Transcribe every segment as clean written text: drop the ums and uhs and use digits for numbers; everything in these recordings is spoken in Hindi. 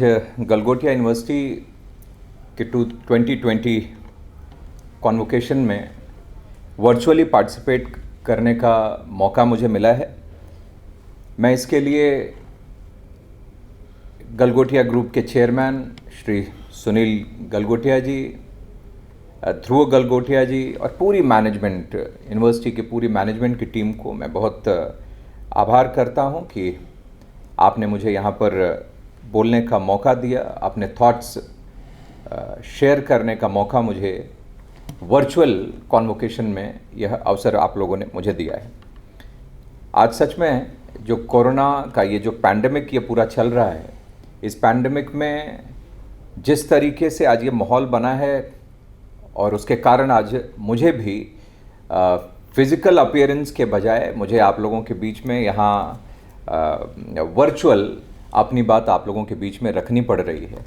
गलगोटिया यूनिवर्सिटी के 2020 कॉन्वोकेशन में वर्चुअली पार्टिसिपेट करने का मौका मुझे मिला है। मैं इसके लिए गलगोटिया ग्रुप के चेयरमैन श्री सुनील गलगोटिया जी, ध्रुव गलगोटिया जी और पूरी मैनेजमेंट, यूनिवर्सिटी की पूरी मैनेजमेंट की टीम को मैं बहुत आभार करता हूं कि आपने मुझे यहाँ पर बोलने का मौका दिया, अपने थॉट्स शेयर करने का मौका मुझे वर्चुअल कॉन्वोकेशन में यह अवसर आप लोगों ने मुझे दिया है। आज सच में जो कोरोना का ये जो पैंडेमिक ये पूरा चल रहा है, इस पैंडेमिक में जिस तरीके से आज ये माहौल बना है और उसके कारण आज मुझे भी फिज़िकल अपीयरेंस के बजाय मुझे आप लोगों के बीच में यहाँ वर्चुअल अपनी बात आप लोगों के बीच में रखनी पड़ रही है।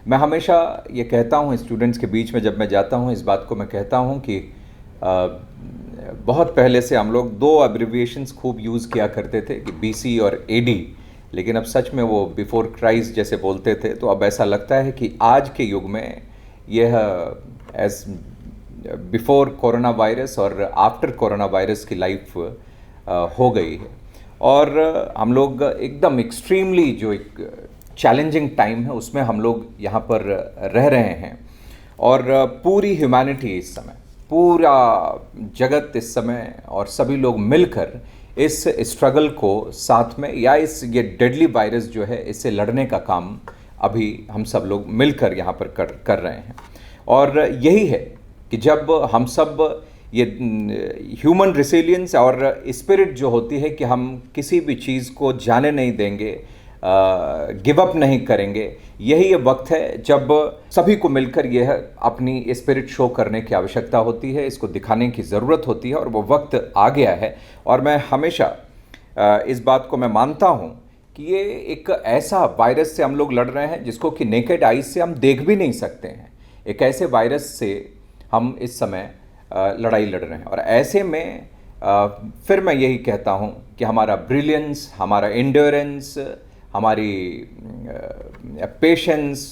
मैं हमेशा ये कहता हूँ स्टूडेंट्स के बीच में जब मैं जाता हूँ, इस बात को मैं कहता हूँ कि बहुत पहले से हम लोग दो एब्रिविएशंस खूब यूज़ किया करते थे कि BC और AD, लेकिन अब सच में वो बिफोर क्राइस्ट जैसे बोलते थे। तो अब ऐसा लगता है कि आज के युग में यह एज बिफोर कोरोना वायरस और आफ्टर कोरोना वायरस की लाइफ हो गई है। और हम लोग एकदम एक्सट्रीमली जो एक चैलेंजिंग टाइम है उसमें हम लोग यहाँ पर रह रहे हैं। और पूरी ह्यूमैनिटी इस समय, पूरा जगत इस समय और सभी लोग मिलकर इस स्ट्रगल को साथ में या ये डेडली वायरस जो है इससे लड़ने का काम अभी हम सब लोग मिलकर यहाँ पर कर रहे हैं। और यही है कि जब हम सब ये ह्यूमन रेसिलियंस और स्पिरिट जो होती है कि हम किसी भी चीज़ को जाने नहीं देंगे, गिव अप नहीं करेंगे, यही ये वक्त है जब सभी को मिलकर यह अपनी स्पिरिट शो करने की आवश्यकता होती है, इसको दिखाने की ज़रूरत होती है और वो वक्त आ गया है। और मैं हमेशा इस बात को मैं मानता हूँ कि ये एक ऐसा वायरस से हम लोग लड़ रहे हैं जिसको कि नेकेड आइज से हम देख भी नहीं सकते हैं। एक ऐसे वायरस से हम इस समय लड़ाई लड़ रहे हैं और ऐसे में फिर मैं यही कहता हूँ कि हमारा ब्रिलियंस, हमारा एंड्योरेंस, हमारी पेशेंस,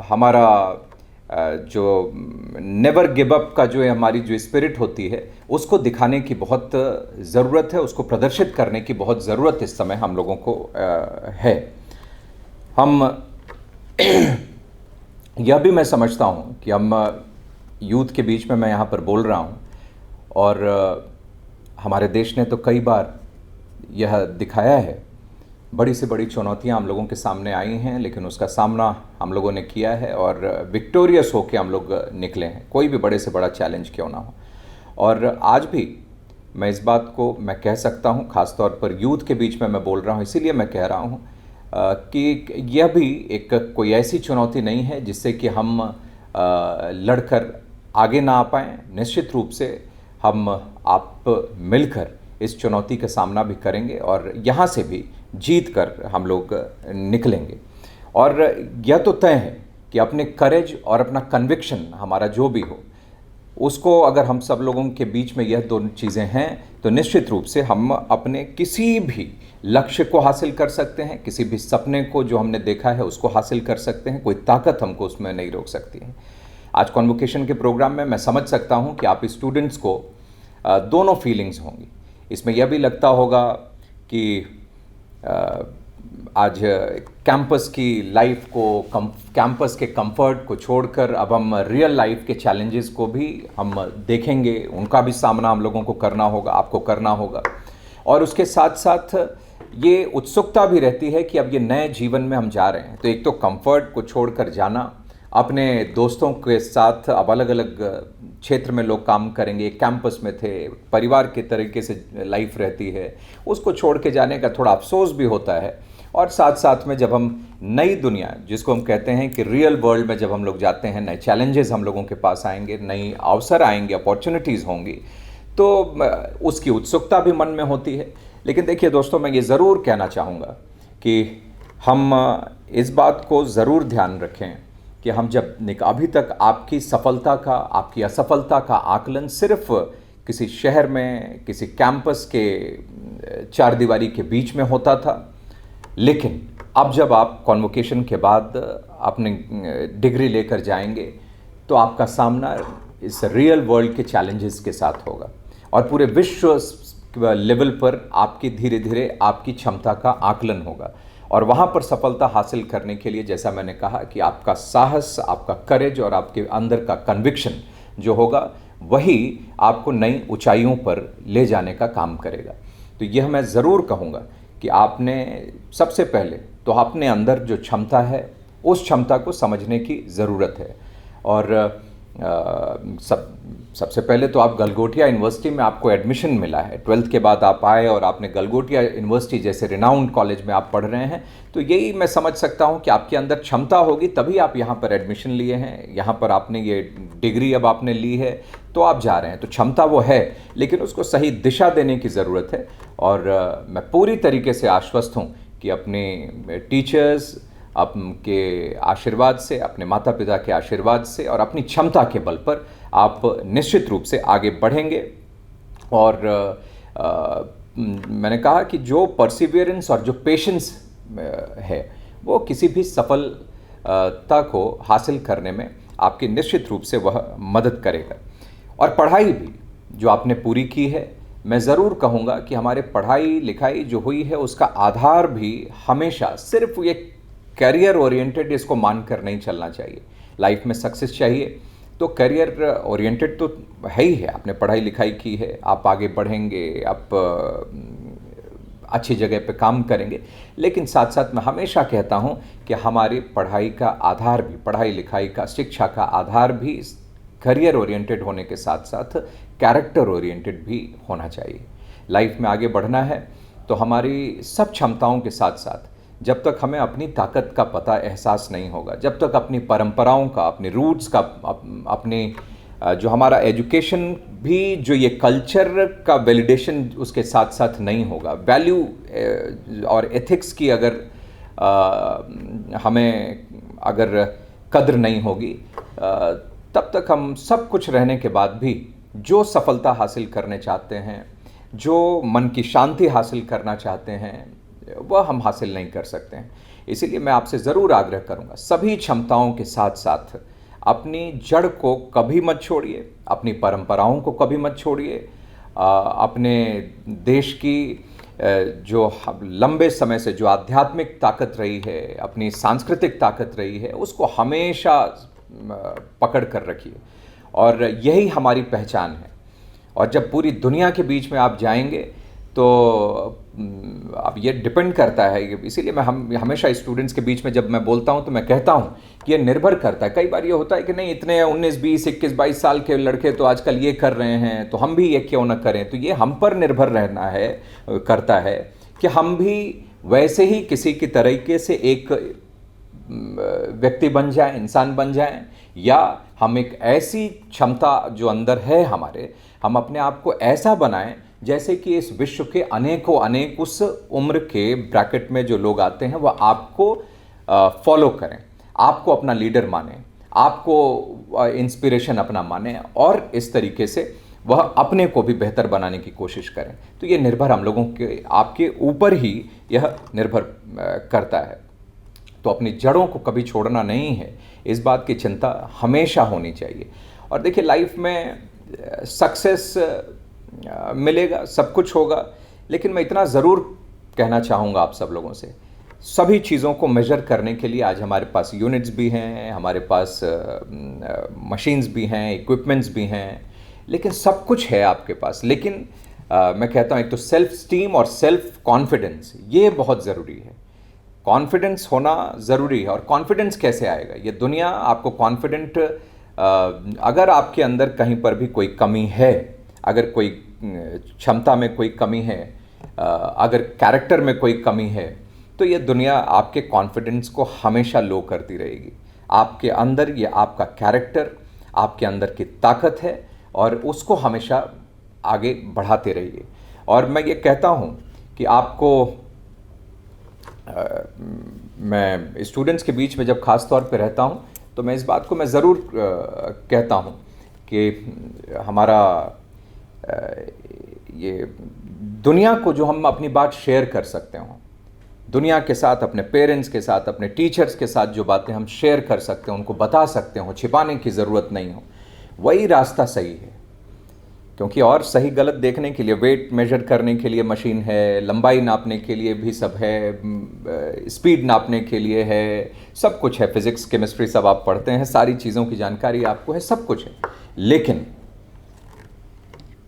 हमारा जो नेवर गिव अप का जो है हमारी जो स्पिरिट होती है उसको दिखाने की बहुत ज़रूरत है, उसको प्रदर्शित करने की बहुत ज़रूरत इस समय हम लोगों को है। हम यह भी मैं समझता हूँ कि हम यूथ के बीच में मैं यहाँ पर बोल रहा हूँ और हमारे देश ने तो कई बार यह दिखाया है, बड़ी से बड़ी चुनौतियाँ हम लोगों के सामने आई हैं, लेकिन उसका सामना हम लोगों ने किया है और विक्टोरियस होकर हम लोग निकले हैं, कोई भी बड़े से बड़ा चैलेंज क्यों ना हो। और आज भी मैं इस बात को मैं कह सकता हूँ, ख़ासतौर पर यूथ के बीच में मैं बोल रहा हूँ, इसीलिए मैं कह रहा हूँ कि यह भी एक कोई ऐसी चुनौती नहीं है जिससे कि हम लड़कर आगे ना आ पाएँ। निश्चित रूप से हम आप मिलकर इस चुनौती का सामना भी करेंगे और यहाँ से भी जीत कर हम लोग निकलेंगे। और यह तो तय है कि अपने करेज और अपना कन्विक्शन हमारा जो भी हो, उसको अगर हम सब लोगों के बीच में यह दोनों चीज़ें हैं तो निश्चित रूप से हम अपने किसी भी लक्ष्य को हासिल कर सकते हैं, किसी भी सपने को जो हमने देखा है उसको हासिल कर सकते हैं। कोई ताकत हमको उसमें नहीं रोक सकती है। आज कॉन्वोकेशन के प्रोग्राम में मैं समझ सकता हूं कि आप स्टूडेंट्स को दोनों फीलिंग्स होंगी। इसमें यह भी लगता होगा कि आज कैंपस की लाइफ को, कैंपस के कंफर्ट को छोड़कर अब हम रियल लाइफ के चैलेंजेस को भी हम देखेंगे, उनका भी सामना हम लोगों को करना होगा, आपको करना होगा। और उसके साथ साथ ये उत्सुकता भी रहती है कि अब ये नए जीवन में हम जा रहे हैं, तो एक तो कंफर्ट को छोड़कर जाना, अपने दोस्तों के साथ अब अलग अलग क्षेत्र में लोग काम करेंगे, कैंपस में थे, परिवार के तरीके से लाइफ रहती है, उसको छोड़ के जाने का थोड़ा अफसोस भी होता है। और साथ साथ में जब हम नई दुनिया, जिसको हम कहते हैं कि रियल वर्ल्ड में जब हम लोग जाते हैं, नए चैलेंजेस हम लोगों के पास आएंगे, नई अवसर आएंगे, अपॉर्चुनिटीज़ होंगी, तो उसकी उत्सुकता भी मन में होती है। लेकिन देखिए दोस्तों, मैं ये ज़रूर कहना चाहूँगा कि हम इस बात को ज़रूर ध्यान रखें कि हम जब अभी तक आपकी सफलता का, आपकी असफलता का आकलन सिर्फ किसी शहर में, किसी कैंपस के चार दीवारी के बीच में होता था। लेकिन अब जब आप कॉन्वोकेशन के बाद अपने डिग्री लेकर जाएंगे तो आपका सामना इस रियल वर्ल्ड के चैलेंजेस के साथ होगा और पूरे विश्व लेवल पर आपकी धीरे धीरे आपकी क्षमता का आकलन होगा। और वहाँ पर सफलता हासिल करने के लिए जैसा मैंने कहा कि आपका साहस, आपका करेज और आपके अंदर का कन्विक्शन जो होगा वही आपको नई ऊंचाइयों पर ले जाने का काम करेगा। तो यह मैं ज़रूर कहूँगा कि आपने सबसे पहले तो अपने अंदर जो क्षमता है उस क्षमता को समझने की ज़रूरत है। और सबसे पहले तो आप गलगोटिया यूनिवर्सिटी में आपको एडमिशन मिला है, 12th के बाद आप आए और आपने गलगोटिया यूनिवर्सिटी जैसे रिनाउंड कॉलेज में आप पढ़ रहे हैं, तो यही मैं समझ सकता हूं कि आपके अंदर क्षमता होगी तभी आप यहां पर एडमिशन लिए हैं, यहां पर आपने ये डिग्री अब आपने ली है तो आप जा रहे हैं। तो क्षमता वो है, लेकिन उसको सही दिशा देने की ज़रूरत है। और मैं पूरी तरीके से आश्वस्त हूँ कि अपने टीचर्स आपके आशीर्वाद से, अपने माता पिता के आशीर्वाद से और अपनी क्षमता के बल पर आप निश्चित रूप से आगे बढ़ेंगे। और मैंने कहा कि जो परसिवियरेंस और जो पेशेंस है वो किसी भी सफलता को हासिल करने में आपकी निश्चित रूप से वह मदद करेगा। और पढ़ाई भी जो आपने पूरी की है, मैं ज़रूर कहूँगा कि हमारे पढ़ाई लिखाई जो हुई है उसका आधार भी हमेशा सिर्फ ये करियर ओरिएंटेड इसको मानकर नहीं चलना चाहिए। लाइफ में सक्सेस चाहिए तो करियर ओरिएंटेड तो है ही है, आपने पढ़ाई लिखाई की है, आप आगे बढ़ेंगे, आप अच्छी जगह पे काम करेंगे। लेकिन साथ साथ मैं हमेशा कहता हूँ कि हमारी पढ़ाई का आधार भी, पढ़ाई लिखाई का, शिक्षा का आधार भी करियर ओरिएंटेड होने के साथ साथ कैरेक्टर ओरिएंटेड भी होना चाहिए। लाइफ में आगे बढ़ना है तो हमारी सब क्षमताओं के साथ साथ जब तक हमें अपनी ताकत का पता एहसास नहीं होगा, जब तक अपनी परंपराओं का, अपने रूट्स का, अपने जो हमारा एजुकेशन भी, जो ये कल्चर का वैलिडेशन उसके साथ साथ नहीं होगा, वैल्यू और एथिक्स की अगर हमें अगर कद्र नहीं होगी, तब तक हम सब कुछ रहने के बाद भी जो सफलता हासिल करने चाहते हैं, जो मन की शांति हासिल करना चाहते हैं, वह हम हासिल नहीं कर सकते हैं। इसीलिए मैं आपसे ज़रूर आग्रह करूंगा, सभी क्षमताओं के साथ साथ अपनी जड़ को कभी मत छोड़िए, अपनी परंपराओं को कभी मत छोड़िए, अपने देश की जो लंबे समय से जो आध्यात्मिक ताकत रही है, अपनी सांस्कृतिक ताकत रही है, उसको हमेशा पकड़ कर रखिए। और यही हमारी पहचान है। और जब पूरी दुनिया के बीच में आप जाएंगे तो अब ये डिपेंड करता है, इसीलिए मैं हमेशा स्टूडेंट्स के बीच में जब मैं बोलता हूँ तो मैं कहता हूँ कि ये निर्भर करता है। कई बार ये होता है कि नहीं, इतने 19, 20, 21, 22 साल के लड़के तो आजकल ये कर रहे हैं तो हम भी ये क्यों ना करें। तो ये हम पर निर्भर रहना है, करता है कि हम भी वैसे ही किसी की तरीके से एक व्यक्ति बन जाएं, इंसान बन जाएं, या हम एक ऐसी क्षमता जो अंदर है हमारे, हम अपने आप को ऐसा बनाएं जैसे कि इस विश्व के अनेकों अनेक उस उम्र के ब्रैकेट में जो लोग आते हैं वह आपको फॉलो करें, आपको अपना लीडर माने, आपको इंस्पिरेशन अपना माने और इस तरीके से वह अपने को भी बेहतर बनाने की कोशिश करें। तो ये निर्भर हम लोगों के, आपके ऊपर ही यह निर्भर करता है। तो अपनी जड़ों को कभी छोड़ना नहीं है, इस बात की चिंता हमेशा होनी चाहिए। और देखिए, लाइफ में सक्सेस मिलेगा, सब कुछ होगा, लेकिन मैं इतना ज़रूर कहना चाहूँगा आप सब लोगों से, सभी चीज़ों को मेजर करने के लिए आज हमारे पास यूनिट्स भी हैं, हमारे पास मशीन्स भी हैं, इक्विपमेंट्स भी हैं, लेकिन सब कुछ है आपके पास। लेकिन मैं कहता हूँ एक तो सेल्फ स्टीम और सेल्फ कॉन्फिडेंस, ये बहुत ज़रूरी है। कॉन्फिडेंस होना ज़रूरी है। और कॉन्फिडेंस कैसे आएगा? ये दुनिया आपको कॉन्फिडेंट, अगर आपके अंदर कहीं पर भी कोई कमी है, अगर कोई क्षमता में कोई कमी है, अगर कैरेक्टर में कोई कमी है, तो ये दुनिया आपके कॉन्फिडेंस को हमेशा लो करती रहेगी। आपके अंदर ये आपका कैरेक्टर, आपके अंदर की ताकत है और उसको हमेशा आगे बढ़ाते रहिए। और मैं ये कहता हूँ कि आपको मैं स्टूडेंट्स के बीच में जब ख़ास तौर पे रहता हूँ तो मैं इस बात को मैं ज़रूर कहता हूँ कि हमारा ये दुनिया को जो हम अपनी बात शेयर कर सकते हो, दुनिया के साथ, अपने पेरेंट्स के साथ, अपने टीचर्स के साथ जो बातें हम शेयर कर सकते हैं, उनको बता सकते हो, छिपाने की ज़रूरत नहीं हो, वही रास्ता सही है। क्योंकि और सही गलत देखने के लिए, वेट मेजर करने के लिए मशीन है, लंबाई नापने के लिए भी सब है, स्पीड नापने के लिए है, सब कुछ है, फिजिक्स केमिस्ट्री सब आप पढ़ते हैं, सारी चीज़ों की जानकारी आपको है, सब कुछ है। लेकिन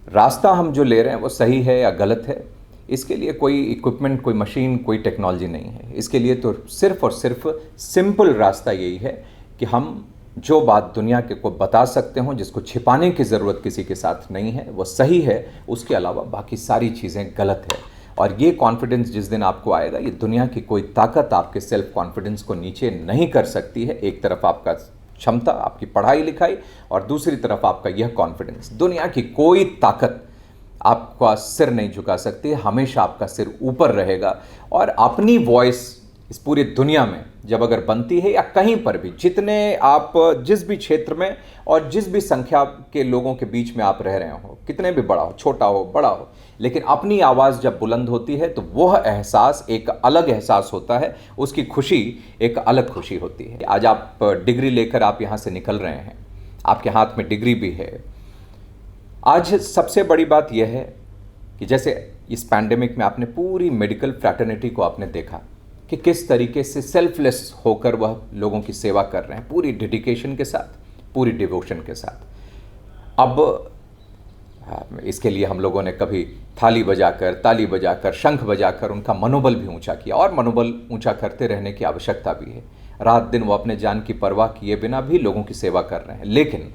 रास्ता हम जो ले रहे हैं वो सही है या गलत है, इसके लिए कोई इक्विपमेंट, कोई मशीन, कोई टेक्नोलॉजी नहीं है। इसके लिए तो सिर्फ और सिर्फ सिंपल रास्ता यही है कि हम जो बात दुनिया के को बता सकते हो, जिसको छिपाने की ज़रूरत किसी के साथ नहीं है, वो सही है, उसके अलावा बाकी सारी चीज़ें गलत है। और ये कॉन्फिडेंस जिस दिन आपको आएगा, ये दुनिया की कोई ताकत आपके सेल्फ कॉन्फिडेंस को नीचे नहीं कर सकती है। एक तरफ आपका क्षमता, आपकी पढ़ाई लिखाई, और दूसरी तरफ आपका यह कॉन्फिडेंस, दुनिया की कोई ताकत आपका सिर नहीं झुका सकती, हमेशा आपका सिर ऊपर रहेगा। और अपनी वॉइस इस पूरी दुनिया में जब अगर बनती है, या कहीं पर भी, जितने आप जिस भी क्षेत्र में और जिस भी संख्या के लोगों के बीच में आप रह रहे हो, कितने भी बड़ा हो, छोटा हो, बड़ा हो, लेकिन अपनी आवाज़ जब बुलंद होती है तो वह एहसास एक अलग एहसास होता है, उसकी खुशी एक अलग खुशी होती है। आज आप डिग्री लेकर आप यहाँ से निकल रहे हैं, आपके हाथ में डिग्री भी है। आज सबसे बड़ी बात यह है कि जैसे इस पैंडेमिक में आपने पूरी मेडिकल फ्रैटर्निटी को आपने देखा कि किस तरीके से सेल्फलेस होकर वह लोगों की सेवा कर रहे हैं, पूरी डेडिकेशन के साथ, पूरी डिवोशन के साथ। अब इसके लिए हम लोगों ने कभी थाली बजाकर, ताली बजाकर, शंख बजाकर उनका मनोबल भी ऊंचा किया, और मनोबल ऊंचा करते रहने की आवश्यकता भी है। रात दिन वो अपने जान की परवाह किए बिना भी लोगों की सेवा कर रहे हैं। लेकिन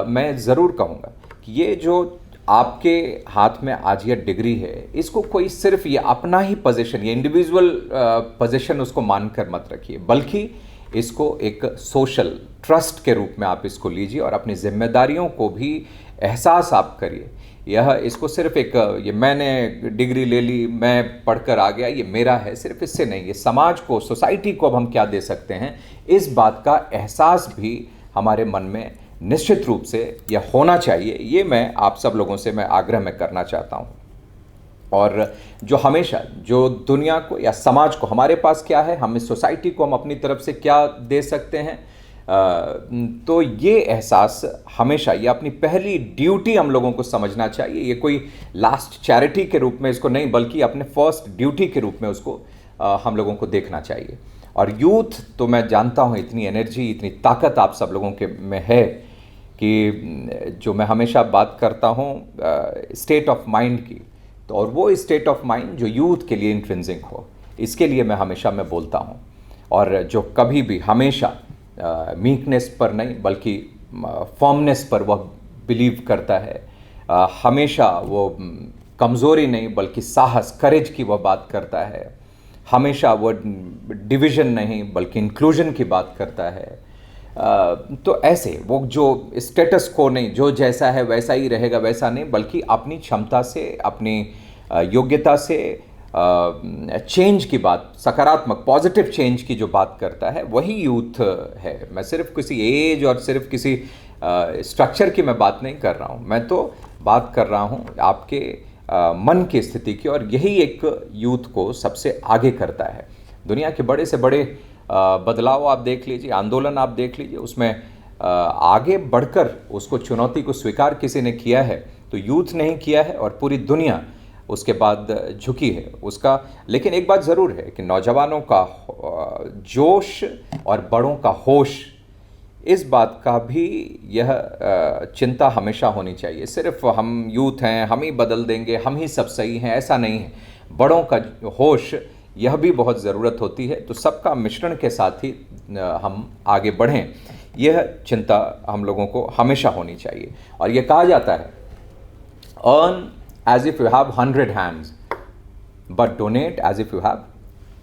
मैं ज़रूर कहूँगा कि ये जो आपके हाथ में आज ये डिग्री है, इसको कोई सिर्फ ये अपना ही पोजीशन, ये इंडिविजुअल पोजीशन उसको मानकर मत रखिए, बल्कि इसको एक सोशल ट्रस्ट के रूप में आप इसको लीजिए, और अपनी जिम्मेदारियों को भी एहसास आप करिए। यह इसको सिर्फ एक ये मैंने डिग्री ले ली, मैं पढ़कर आ गया, ये मेरा है, सिर्फ इससे नहीं, ये समाज को, सोसाइटी को अब हम क्या दे सकते हैं, इस बात का एहसास भी हमारे मन में निश्चित रूप से यह होना चाहिए। ये मैं आप सब लोगों से मैं आग्रह में करना चाहता हूँ। और जो हमेशा जो दुनिया को या समाज को, हमारे पास क्या है, हम इस सोसाइटी को हम अपनी तरफ से क्या दे सकते हैं, तो ये एहसास हमेशा, ये अपनी पहली ड्यूटी हम लोगों को समझना चाहिए। ये कोई लास्ट चैरिटी के रूप में इसको नहीं, बल्कि अपने फर्स्ट ड्यूटी के रूप में उसको हम लोगों को देखना चाहिए। और यूथ तो मैं जानता हूँ इतनी एनर्जी, इतनी ताकत आप सब लोगों के में है कि जो मैं हमेशा बात करता हूँ स्टेट ऑफ माइंड की, तो और वो स्टेट ऑफ माइंड जो यूथ के लिए इंट्रिंसिक हो, इसके लिए मैं हमेशा मैं बोलता हूँ। और जो कभी भी हमेशा मीकनेस पर नहीं बल्कि फर्मनेस पर वह बिलीव करता है, हमेशा वो कमज़ोरी नहीं बल्कि साहस, करेज की वह बात करता है, हमेशा वो डिवीज़न नहीं बल्कि इंक्लूजन की बात करता है। तो ऐसे वो जो स्टेटस को नहीं, जो जैसा है वैसा ही रहेगा, वैसा नहीं, बल्कि अपनी क्षमता से, अपनी योग्यता से चेंज की बात, सकारात्मक पॉजिटिव चेंज की जो बात करता है, वही यूथ है। मैं सिर्फ किसी एज और सिर्फ किसी स्ट्रक्चर की मैं बात नहीं कर रहा हूँ, मैं तो बात कर रहा हूँ आपके मन की स्थिति की, और यही एक यूथ को सबसे आगे करता है। दुनिया के बड़े से बड़े बदलाव आप देख लीजिए, आंदोलन आप देख लीजिए, उसमें आगे बढ़कर उसको चुनौती को स्वीकार किसी ने किया है तो यूथ नहीं किया है, और पूरी दुनिया उसके बाद झुकी है उसका। लेकिन एक बात ज़रूर है कि नौजवानों का जोश और बड़ों का होश, इस बात का भी यह चिंता हमेशा होनी चाहिए। सिर्फ हम यूथ हैं, हम ही बदल देंगे, हम ही सब सही हैं, ऐसा नहीं है। बड़ों का होश, यह भी बहुत ज़रूरत होती है। तो सबका मिश्रण के साथ ही हम आगे बढ़ें, यह चिंता हम लोगों को हमेशा होनी चाहिए। और यह कहा जाता है, earn as if you have 100 hands but donate as if you have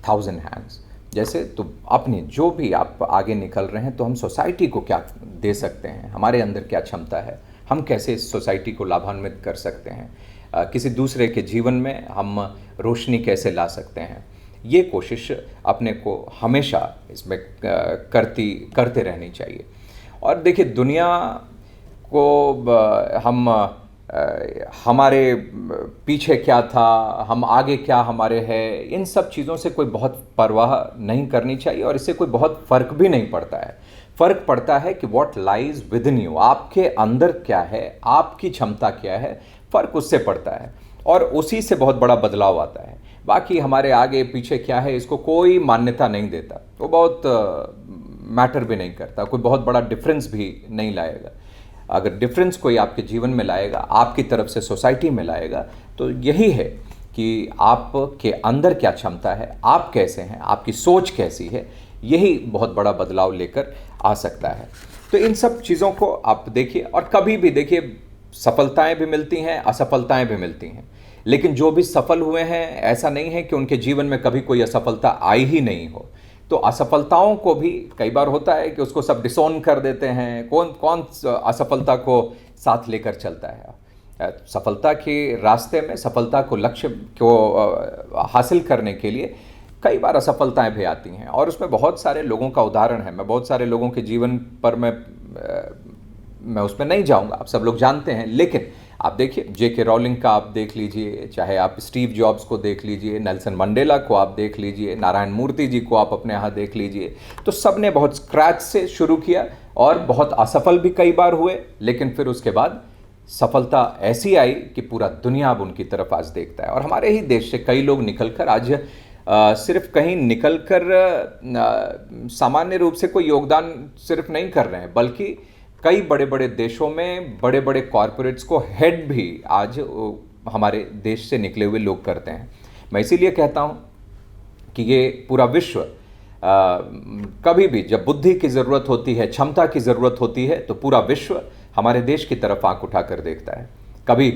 1000 hands. जैसे तो अपने जो भी आप आगे निकल रहे हैं, तो हम सोसाइटी को क्या दे सकते हैं, हमारे अंदर क्या क्षमता है, हम कैसे इस सोसाइटी को लाभान्वित कर सकते हैं, किसी दूसरे के जीवन में हम रोशनी कैसे ला सकते हैं, ये कोशिश अपने को हमेशा इसमें करते रहनी चाहिए। और देखिए, दुनिया को हम हमारे पीछे क्या था, हम आगे क्या हमारे है, इन सब चीज़ों से कोई बहुत परवाह नहीं करनी चाहिए और इससे कोई बहुत फ़र्क भी नहीं पड़ता है। फ़र्क पड़ता है कि what lies with in you, आपके अंदर क्या है, आपकी क्षमता क्या है, फ़र्क उससे पड़ता है और उसी से बहुत बड़ा बदलाव आता है। बाकी हमारे आगे पीछे क्या है इसको कोई मान्यता नहीं देता, वो बहुत मैटर भी नहीं करता, कोई बहुत बड़ा डिफरेंस भी नहीं लाएगा। अगर डिफरेंस कोई आपके जीवन में लाएगा, आपकी तरफ से सोसाइटी में लाएगा, तो यही है कि आपके अंदर क्या क्षमता है, आप कैसे हैं, आपकी सोच कैसी है, यही बहुत बड़ा बदलाव लेकर आ सकता है। तो इन सब चीज़ों को आप देखिए और कभी भी देखिए, सफलताएं भी मिलती हैं, असफलताएं भी मिलती हैं, लेकिन जो भी सफल हुए हैं ऐसा नहीं है कि उनके जीवन में कभी कोई असफलता आई ही नहीं हो। तो असफलताओं को भी कई बार होता है कि उसको सब डिसोन कर देते हैं, कौन कौन असफलता को साथ लेकर चलता है। सफलता के रास्ते में, सफलता को, लक्ष्य को हासिल करने के लिए कई बार असफलताएं भी आती हैं और उसमें बहुत सारे लोगों का उदाहरण है। मैं बहुत सारे लोगों के जीवन पर मैं उसमें नहीं जाऊंगा, आप सब लोग जानते हैं, लेकिन आप देखिए J.K. रॉलिंग का आप देख लीजिए, चाहे आप स्टीव जॉब्स को देख लीजिए, नेल्सन मंडेला को आप देख लीजिए, नारायण मूर्ति जी को आप अपने यहाँ देख लीजिए, तो सब ने बहुत स्क्रैच से शुरू किया और बहुत असफल भी कई बार हुए, लेकिन फिर उसके बाद सफलता ऐसी आई कि पूरा दुनिया अब उनकी तरफ आज देखता है। और हमारे ही देश से कई लोग निकलकर आज सिर्फ कहीं निकलकर सामान्य रूप से कोई योगदान सिर्फ नहीं कर रहे हैं, बल्कि कई बड़े बड़े देशों में बड़े बड़े कॉरपोरेट्स को हेड भी आज हमारे देश से निकले हुए लोग करते हैं। मैं इसीलिए कहता हूँ कि ये पूरा विश्व कभी भी जब बुद्धि की ज़रूरत होती है, क्षमता की ज़रूरत होती है, तो पूरा विश्व हमारे देश की तरफ आंख उठाकर देखता है। कभी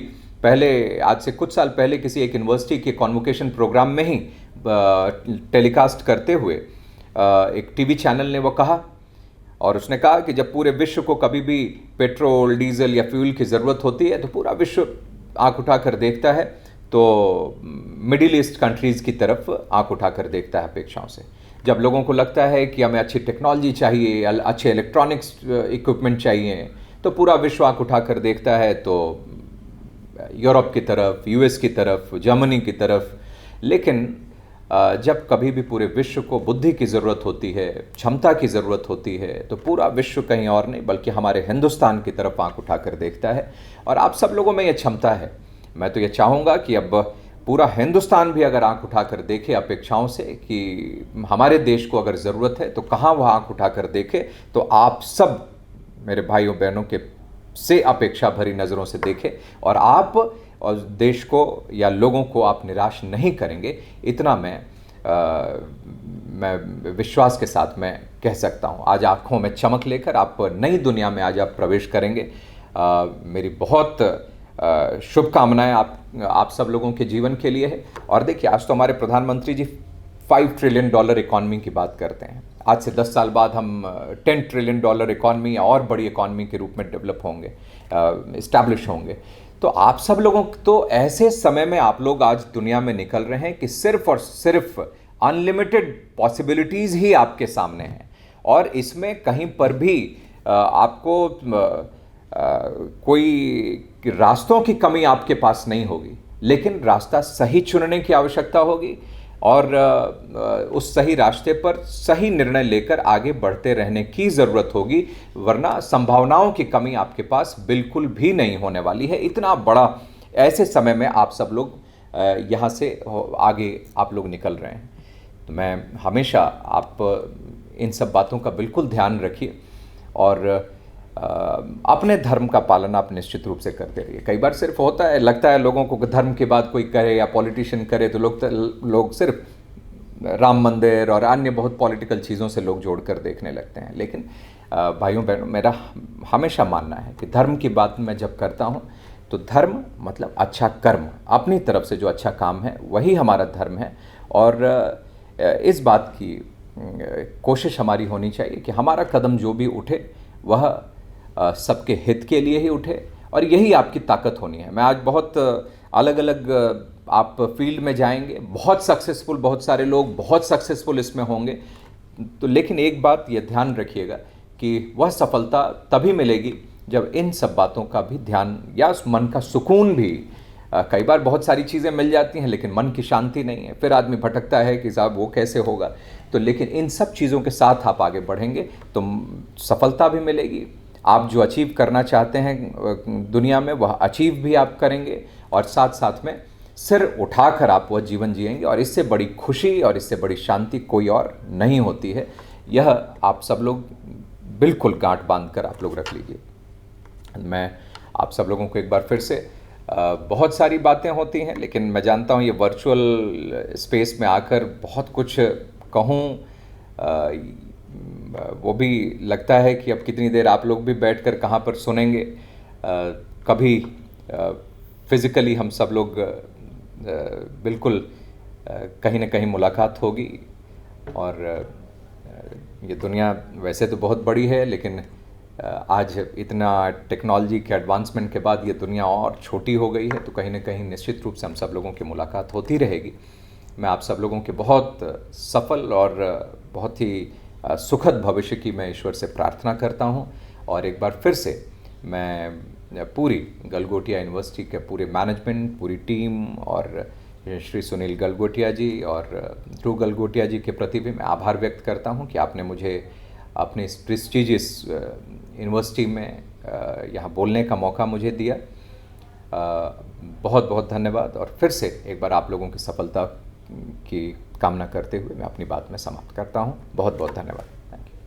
पहले, आज से कुछ साल पहले, किसी एक यूनिवर्सिटी के कॉन्वोकेशन प्रोग्राम में ही टेलीकास्ट करते हुए एक टीवी चैनल ने वो कहा, और उसने कहा कि जब पूरे विश्व को कभी भी पेट्रोल, डीजल या फ्यूल की ज़रूरत होती है तो पूरा विश्व आंख उठाकर देखता है, तो मिडिल ईस्ट कंट्रीज़ की तरफ आंख उठाकर देखता है अपेक्षाओं से। जब लोगों को लगता है कि हमें अच्छी टेक्नोलॉजी चाहिए, अच्छे इलेक्ट्रॉनिक्स इक्विपमेंट चाहिए, तो पूरा विश्व आंख उठाकर देखता है तो यूरोप की तरफ, यूएस की तरफ, जर्मनी की तरफ। लेकिन जब कभी भी पूरे विश्व को बुद्धि की ज़रूरत होती है, क्षमता की ज़रूरत होती है, तो पूरा विश्व कहीं और नहीं बल्कि हमारे हिंदुस्तान की तरफ आंख उठाकर देखता है। और आप सब लोगों में ये क्षमता है। मैं तो ये चाहूँगा कि अब पूरा हिंदुस्तान भी अगर आंख उठाकर देखे अपेक्षाओं से कि हमारे देश को अगर ज़रूरत है तो कहाँ वह आंख उठाकर देखे, तो आप सब मेरे भाइयों बहनों के से अपेक्षा भरी नज़रों से देखें और आप और देश को या लोगों को आप निराश नहीं करेंगे, इतना मैं विश्वास के साथ मैं कह सकता हूँ। आज आँखों में चमक लेकर आप नई दुनिया में आज आप प्रवेश करेंगे। मेरी बहुत शुभकामनाएं आप सब लोगों के जीवन के लिए है। और देखिए, आज तो हमारे प्रधानमंत्री जी $5 ट्रिलियन इकॉनमी की बात करते हैं। आज से 10 साल बाद हम $10 ट्रिलियन इकॉनमी या और बड़ी इकॉनमी के रूप में डेवलप होंगे, इस्टेब्लिश होंगे। तो आप सब लोगों, तो ऐसे समय में आप लोग आज दुनिया में निकल रहे हैं कि सिर्फ और सिर्फ अनलिमिटेड पॉसिबिलिटीज़ ही आपके सामने हैं और इसमें कहीं पर भी आपको कोई रास्तों की कमी आपके पास नहीं होगी, लेकिन रास्ता सही चुनने की आवश्यकता होगी और उस सही रास्ते पर सही निर्णय लेकर आगे बढ़ते रहने की ज़रूरत होगी, वरना संभावनाओं की कमी आपके पास बिल्कुल भी नहीं होने वाली है। इतना बड़ा ऐसे समय में आप सब लोग यहाँ से आगे आप लोग निकल रहे हैं। तो मैं हमेशा, आप इन सब बातों का बिल्कुल ध्यान रखिए और अपने धर्म का पालन आप निश्चित रूप से करते रहिए। कई बार सिर्फ होता है, लगता है लोगों को धर्म की बात कोई करे या पॉलिटिशियन करे तो लोग सिर्फ राम मंदिर और अन्य बहुत पॉलिटिकल चीज़ों से लोग जोड़कर देखने लगते हैं। लेकिन भाइयों बहनों, मेरा हमेशा मानना है कि धर्म की बात मैं जब करता हूँ तो धर्म मतलब अच्छा कर्म, अपनी तरफ से जो अच्छा काम है वही हमारा धर्म है। और इस बात की कोशिश हमारी होनी चाहिए कि हमारा कदम जो भी उठे वह सबके हित के लिए ही उठे और यही आपकी ताकत होनी है। मैं आज बहुत अलग अलग आप फील्ड में जाएंगे, बहुत सक्सेसफुल, बहुत सारे लोग बहुत सक्सेसफुल इसमें होंगे, तो लेकिन एक बात ये ध्यान रखिएगा कि वह सफलता तभी मिलेगी जब इन सब बातों का भी ध्यान, या उस मन का सुकून भी, कई बार बहुत सारी चीज़ें मिल जाती हैं लेकिन मन की शांति नहीं है, फिर आदमी भटकता है कि साहब वो कैसे होगा। तो लेकिन इन सब चीज़ों के साथ आप आगे बढ़ेंगे तो सफलता भी मिलेगी। आप जो अचीव करना चाहते हैं दुनिया में, वह अचीव भी आप करेंगे, और साथ साथ में सिर उठाकर आप वह जीवन जिएंगे। और इससे बड़ी खुशी और इससे बड़ी शांति कोई और नहीं होती है। यह आप सब लोग बिल्कुल गांठ बांध कर आप लोग रख लीजिए। मैं आप सब लोगों को एक बार फिर से, बहुत सारी बातें होती हैं लेकिन मैं जानता हूँ ये वर्चुअल स्पेस में आकर बहुत कुछ कहूँ, वो भी लगता है कि अब कितनी देर आप लोग भी बैठकर कहाँ पर सुनेंगे। कभी फिज़िकली हम सब लोग बिल्कुल कहीं ना कहीं मुलाकात होगी। और ये दुनिया वैसे तो बहुत बड़ी है लेकिन आज इतना टेक्नोलॉजी के एडवांसमेंट के बाद ये दुनिया और छोटी हो गई है, तो कहीं ना कहीं निश्चित रूप से हम सब लोगों की मुलाकात होती रहेगी। मैं आप सब लोगों के बहुत सफल और बहुत ही सुखद भविष्य की मैं ईश्वर से प्रार्थना करता हूँ। और एक बार फिर से मैं पूरी गलगोटिया यूनिवर्सिटी के पूरे मैनेजमेंट, पूरी टीम और श्री सुनील गलगोटिया जी और ध्रुव गलगोटिया जी के प्रति भी मैं आभार व्यक्त करता हूँ कि आपने मुझे अपनी इस प्रेस्टिजियस यूनिवर्सिटी में यहाँ बोलने का मौका मुझे दिया। बहुत बहुत धन्यवाद। और फिर से एक बार आप लोगों की सफलता की कामना करते हुए मैं अपनी बात में समाप्त करता हूँ। बहुत बहुत धन्यवाद।